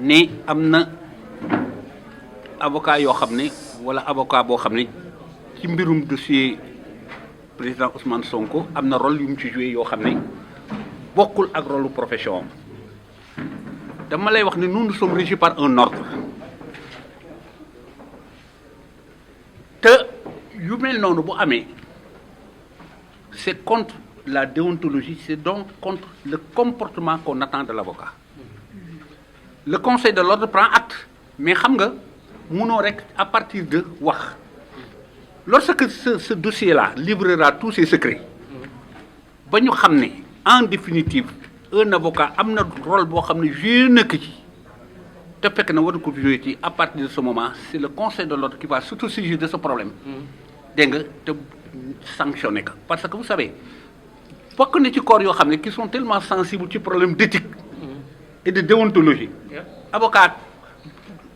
ne am na avocat yoo xam ne wala avocat boo xam ne ci mbirum dossier président Ousmane Sonko am na rôle yu mu ci joué yoo xam ne bokkul ak rôle profession am dama lay wax ne nous sommes régis par un ordre te yu mel noonu bu amee c'est contre la déontologie, c'est donc contre le comportement qu'on attend de l'avocat. Le conseil de l'ordre prend acte, mais xam nga mënoo rek à partir de wax lorsque ce dossier-là livrera tous ses secrets ba ñu xam ne en définitive un avocat am na rôle boo xam ne joué na ko ci te fekk na war ko joué ci à partir de ce moment c'est le conseil de l'ordre qui va s'autosaisir de ce problème dégg nga te sanctionner ko parce que vous savez bokk na ci corps yoo xam ne qui sont tellement sensibles ci problème d'éthique et de déontologie avocat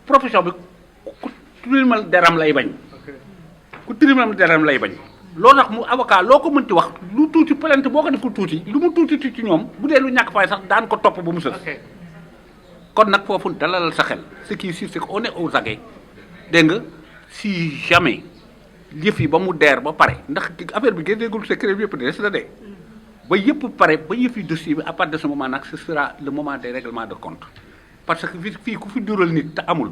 profession bi ku tilimal deram lay bañ ku tilimal deram lay bañ loolu tax mu avocat loo ko mënti wax lu tuuti plainte boo ko def ko tuuti lu mu tuuti ci ñoom bu dee lu ñàkk fay sax daan ko topp ba mu sës kon nag foofu dalalal sa xel ce qui est sûr c'est qu'on est aux aguets dégg nga si jamais yëf yi ba mu deer ba pare ndax affaire bi génneegul secret bi yëpp de des na de ba yëpp pare ba yëf yi dossier bi à partir de ce moment nag ce sera le moment des règlements de compte parce que fii ku fi dural nit te amul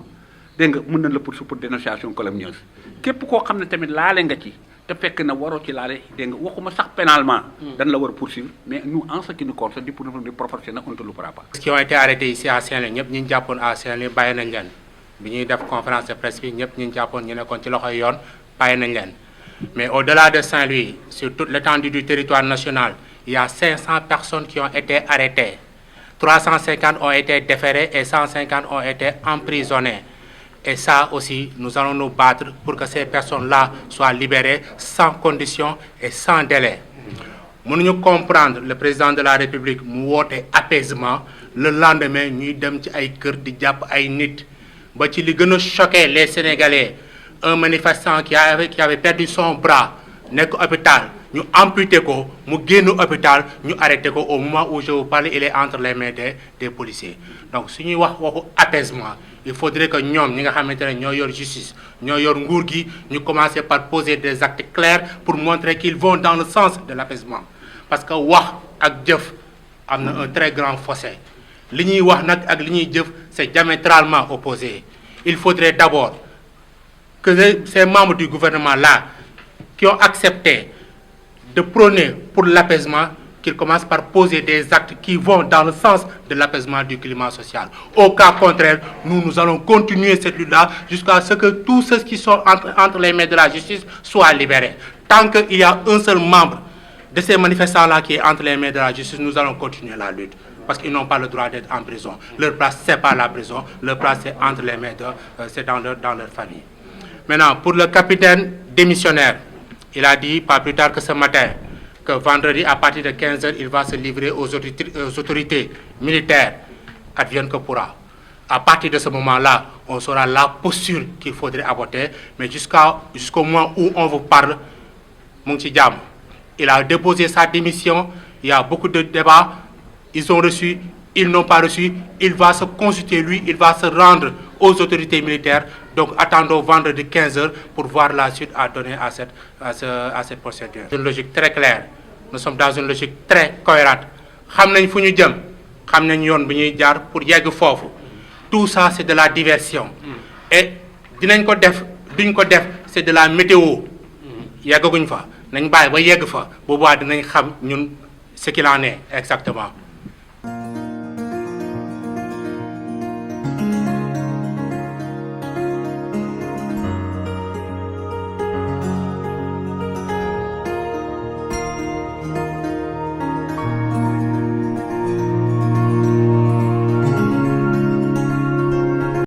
dégg nga mën na la poursuivre pour dénonciation calomnieuse képp koo xam ne tamit laale nga ci te fekk na waroo ci laale dégg nga waxuma sax pénalement dañ la war a poursuivre mais nous en ce qui nous concerne du point de vue professionnel on ne te le fera pas. qui ont été arrêtés ici à Saint-Louis ñëpp ñi ñu jàppoon à Saint-Louis bàyyi nañ leen bi ñuy def conférence de presse bi ñëpp ñi ñu jàppoon ñu nekkoon ci loxoy yoon bàyyi nañ leen mais au-delà de Saint-Louis sur toute l'étendue du territoire national il y a 500 personnes qui ont été arrêtées 350 ont été déférées et 150 ont été emprisonnées. Et ça aussi, nous allons nous battre pour que ces personnes-là soient libérées sans condition et sans délai. Mënuñu comprendre le président de la République mu woote apaisement le lendemain ñuy dem ci ay kër di jàpp ay nit ba ci li gën a choqué les Sénégalais un manifestant qui avait perdu son bras nekk hôpital ñu amputé ko mu génn hôpital ñu arrêté ko au moment où je vous parle il est entre les mains des policiers donc su ñuy wax waxu apaisement il faudrait que ñoom ñi nga xamante ne ñoo yor justice ñoo yor nguur gi ñu commencer par poser des actes clairs pour montrer qu'ils vont dans le sens de l'apaisement parce que wax ak jëf am na un très grand fossé li ñuy wax nag ak li ñuy jëf c'est diamétralement opposé il faudrait d'abord que ces membres du gouvernement là qui ont accepté de prôner pour l'apaisement qu'ils commencent par poser des actes qui vont dans le sens de l'apaisement du climat social. Au cas contraire, nous allons continuer cette lutte-là jusqu'à ce que tous ceux qui sont entre les mains de la justice soient libérés. Tant qu'il y a un seul membre de ces manifestants-là qui est entre les mains de la justice, nous allons continuer la lutte. Parce qu'ils n'ont pas le droit d'être en prison. Leur place, c'est pas la prison. Leur place, c'est entre les mains c'est dans leur famille. Maintenant, pour le capitaine démissionnaire, il a dit, pas plus tard que ce matin, que vendredi, à partir de 15h, il va se livrer aux autorités militaires, advienne que pourra. À partir de ce moment-là, on saura la posture qu'il faudrait adopter, mais jusqu'au moment où on vous parle, Mounti Diam, il a déposé sa démission, il y a beaucoup de débats, ils ont reçu, ils n'ont pas reçu, il va se consulter lui, il va se rendre aux autorités militaires. Donc attendons vendredi 15h pour voir la suite à donner à cette procédure. Une logique très claire. Nous sommes dans une logique très cohérente. Xam nañ fu ñu jëm, xam nañ yoon bi ñuy jaar pour yegg foofu. Tout ça c'est de la diversion. Et dinañ ko def, duñ ko def, c'est de la météo. Yeggaguñ fa. Nañ bàyyi ba yegg fa. Bu boobaa dinañ xam ñun ce qu'il en est exactement.